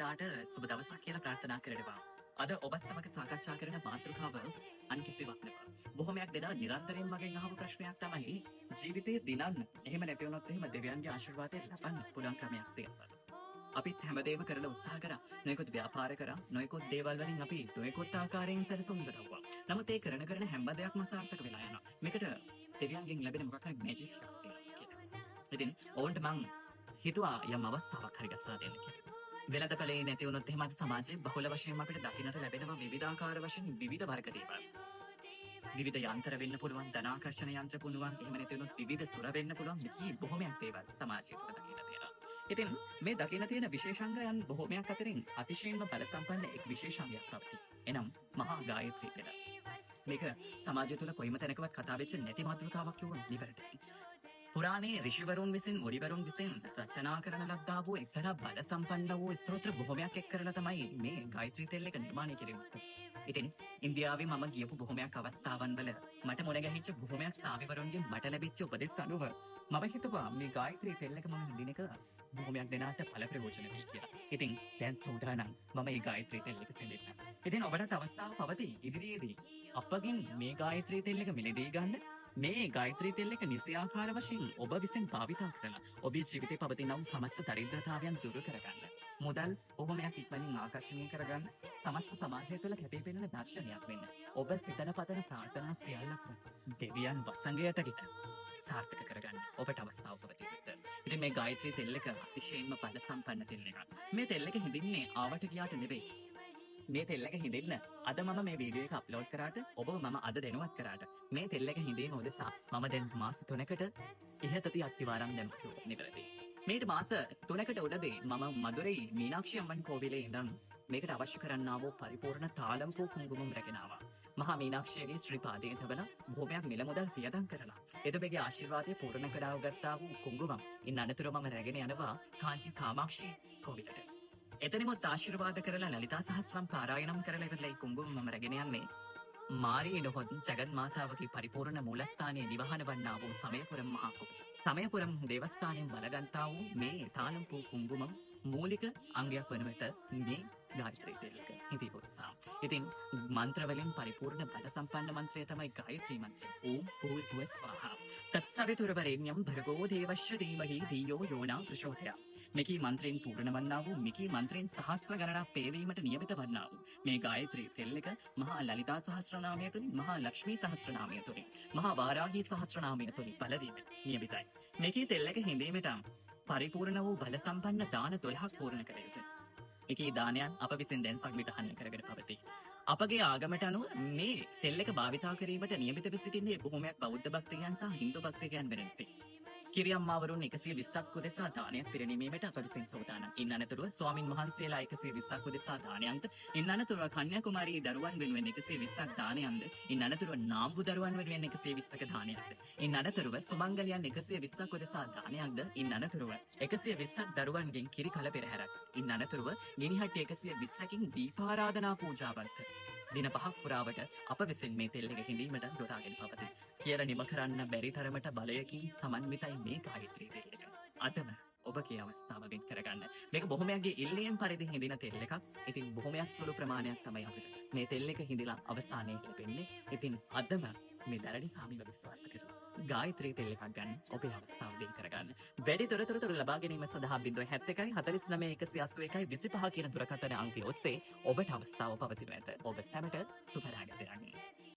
දෙනාට සුබ දවසක් කියලා ප්‍රාර්ථනා කරනවා. අද ඔබත් සමග සාකච්ඡා කරන මාතෘකාව අන් කිසිවක් නෙවෙයි. බොහොමයක් දෙනා නිරන්තරයෙන් මගෙන් අහපු ප්‍රශ්නයක් තමයි ජීවිතේ දිනන්න. එහෙම නැති වුණොත් එහෙම දෙවියන්ගේ ආශිර්වාදය ලබන්න පුළුවන් ක්‍රමයක් තියෙනවා. අපිත් හැමදේම කරලා උත්සාහ කරා. නොයෙකුත් ව්‍යාපාර කරා. නොයෙකුත් දේවල් වලින් අපි නොයෙකුත් ආකාරයෙන් සැලසුම් ගන්නවා. නමුත් ඒ කරන හැම දෙයක්ම සාර්ථක වෙලා යනවා. මේකට දෙවියන්ගෙන් ලැබෙන මොකක් හරි මැජික් එකක් තියෙනවා කියලා. ඉතින් ඕන්ට මං හිතුවා යම් අවස්ථාවක් හරි ගස්සලා දෙන්න කියලා. වෙළඳපළේ නැති වුණොත් එහෙම අද සමාජයේ බහුල වශයෙන් අපිට දකින්නට ලැබෙනවා විවිධාකාර වශයෙන් විවිධ වර්ග දේවල්. විවිධ යන්ත්‍ර වෙන්න පුළුවන්, ධනාකර්ෂණ යන්ත්‍ර පුළුවන්, එහෙම නැති වුණොත් විවිධ සුර වෙන්න පුළුවන්. මේකී බොහොමයක් දේවල් සමාජය තුළ දකින්න තියෙනවා. ඉතින් මේ දකින්න තියෙන විශේෂාංගයන් බොහොමයක් අතරින් අතිශයින්ම බල සම්පන්න එක් විශේෂාංගයක් පවතී. එනම් මහා ගායත්‍රී පෙළ. මේක සමාජය තුළ කොයිම තැනකවත් කතා වෙච්ච නැති මාතෘකාවක් කිව්වොත් නිවැරදියි. පුරාණයේ ඍෂිවරුන් විසින් මුනිවරුන් විසින් රචනා කරන ලද්දා වූ එක්තරා බල සම්පන්න වූ ස්තෝත්‍ර බොහොමයක් එක් කරලා තමයි මේ ගායත්‍රී තෙල් එක නිර්මාණය කෙරෙන්නේ. ඉතින් ඉන්දියාවේ මම ගියපු බොහොමයක් අවස්ථාවන් වල මට මුණ ගැහිච්ච බොහොමයක් සාමිවරුන්ගෙන් මට ලැබිච්ච උපදෙස් අනුව මම හිතුවා මේ ගායත්‍රී තෙල් එක මම දිනක බොහොමයක් දෙනාට ඵල ප්‍රයෝජන වෙයි කියලා. ඉතින් දැන් සූදානම් මම මේ ගායත්‍රී තෙල් එක සෙලෙන්න. ඉතින් ඔබට අවස්ථාව පවතී ඉදිරියේදී අපගෙන් මේ ගායත්‍රී තෙල් එක මිලදී ගන්න. මේ ගායත්‍රී තෙල් එක නිසියාකාර වශයෙන් ඔබ විසින් භාවිතා කරලා ඔබේ ජීවිතේ පවතින සමස්ත දරිද්‍රතාවයන් දුරු කරගන්න. මුදල් බොහොමයක් ඉක්මනින් ආකර්ෂණය කරගන්න. සමස්ත සමාජය තුළ කැපී පෙනෙන දර්ශනයක් වෙන්න. ඔබ සිතන පතන ප්‍රාර්ථනා සියල්ලක්ම දෙවියන් වසඟයට ගෙන සාර්ථක කරගන්න ඔබට අවස්ථාව පවතී. ඉතින් මේ ගායත්‍රී තෙල් එක අතිශයින්ම බල සම්පන්න තෙල් එකක්. මේ තෙල් එක හිඳින්නේ ආවට ගියාට නෙවෙයි. මේ තෙල් එක හිඳින්න අද මම මේ වීඩියෝ එක අප්ලෝඩ් කරාට ඔබව මම අද දැනුවත් කරාට මේ තෙල් එක හිඳීම උදෙසා මම දැන් මාස 3කට ඉහතදී අත්තිවාරම් දැම්ම කිව්වා නිවැරදි. මේට මාස 3කට උඩදී මම මදුරේ මීනාක්ෂි අම්මන් කෝවිලේ ඉඳන් මේකට අවශ්‍ය කරන්නා වූ පරිපූර්ණ තාලම්පූ කුංගුමම් රැගෙන ආවා. මහා මීනාක්ෂියගේ ශ්‍රී පාදයේ තබලා බොහොමයක් මිල මුදල් වියදම් කරලා එතුමගේ ආශිර්වාදය පූර්ණ කරව ගත්තා වූ කුංගුමම් ඉන් අනතුරු මම රැගෙන යනවා කාංචි කාමාක්ෂි කෝවිලට. එතනමුත් ආශිර්වාද කරලා ලලිතා සහස්‍රම් පාරායනම් කරලා ඉවරලා කුංගුම මම රැගෙන යන්නේ මාරී නොහොත් ජගත් මාතාවගේ පරිපූර්ණ මූලස්ථානයේ නිවහන වන්නා වූ සමයපුරම් මහා කුඹුර. සමයපුරම් දේවස්ථානයෙන් බලගන්තා වූ මේ තාලම්පූ කුංගුමම් මූලික අංගයක් වන විට මේ ගායත්‍රී තෙල් එක හිඳී උත්සාහ. ඉතින් මන්ත්‍ර වලින් පරිපූර්ණ බල සම්පන්න මන්ත්‍රය තමයි ගායත්‍රී මන්ත්‍රය. ඕම් භූර්භුව ස්වාහා. තත්සවිතුරවරේණ්‍යම් භර්ගෝ දේවශ්ච ධීමහි ධීයෝ යෝනා ප්‍රචෝදයාත්. මේකී මන්ත්‍රයෙන් පූර්ණ වන්නා වූ මේකී මන්ත්‍රයෙන් සහස්‍ර ගණනක් පේවීමට නියමිත වන්නා වූ මේ ගායත්‍රී තෙල් එක මහා ලලිතා සහස්‍රනාමය තුලින් මහා ලක්ෂ්මී සහස්‍රනාමය තුලින් මහා වාරාහි සහස්‍රනාමය තුලින් පළවීමට නියමිතයි. මේකී තෙල් එක හිඳීමට පරිපූර්ණ වූ බල සම්පන්න දාන 12ක් පූර්ණ කළ යුතුයි. එකී දානයන් අප විසින් දැන් සංවිධානය කරගෙන පවතී. අපගේ ආගමට අනුව මේ තෙල් එක භාවිතා කිරීමට නියමිත වී සිටින්නේ බොහොමයක් බෞද්ධ භක්තිකයන් සහ හින්දු භක්තිකයන් වෙනසේ. කිරියම්මාවරුන් 120ක් උදෙසා දානයක් පිරිනීමේට අප විසින් සූදානම්. ඉන් අනතුරුව ස්වාමින් වහන්සේලා 120ක් උදෙසා දානයන්ද, ඉන් අනතුරුව කන්‍යාකුමාරී දරුවන් වෙනුවෙන් 120ක් දානයන්ද, ඉන් අනතුරුව නාම්බු දරුවන් වෙනුවෙන් 120ක දානයක්ද, ඉන් අනතුරුව සුමංගලයන් 120ක් උදෙසා දානයක්ද, ඉන් අනතුරුව 120ක් දරුවන්ගෙන් කිරි කල පෙරහැරක්, ඉන් අනතුරුව ගිනිහට්ටි 120කින් දීපාරාධනා පූජාවන්ත දින 5ක් පුරාවට අප විසින් මේ තෙල් එක හිඳීමට යොදාගෙන පවතී. කියලා නිම කරන්න බැරි තරමට බලයකින් සමන්විතයි මේ ගායත්‍රී තෙල් එක. අදම ඔබගේ අවස්ථාව වෙන් කරගන්න. මේක බොහොමයක්ගේ ඉල්ලීම් පරිදි හිඳින තෙල් එකක්. ඉතින් බොහොමයක් සුළු ප්‍රමාණයක් තමයි අපිට මේ තෙල් එක හිඳිලා අවසානයේ ලැබෙන්නේ. ඉතින් අදම මේ දරණි සාමිව විශ්වාස කරලා ගායත්‍රී තෙල් එකක් ගන්න ඔබේ අවස්ථාව වෙන් කරගන්න. වැඩි තොරතුරු ලබා ගැනීම සඳහා 071 49 181 25 කියන දුරකථන අංකය ඔස්සේ ඔබට අවස්ථාව පවතිනු ඇත. ඔබ සැමට සුබ රාත්‍රියක්.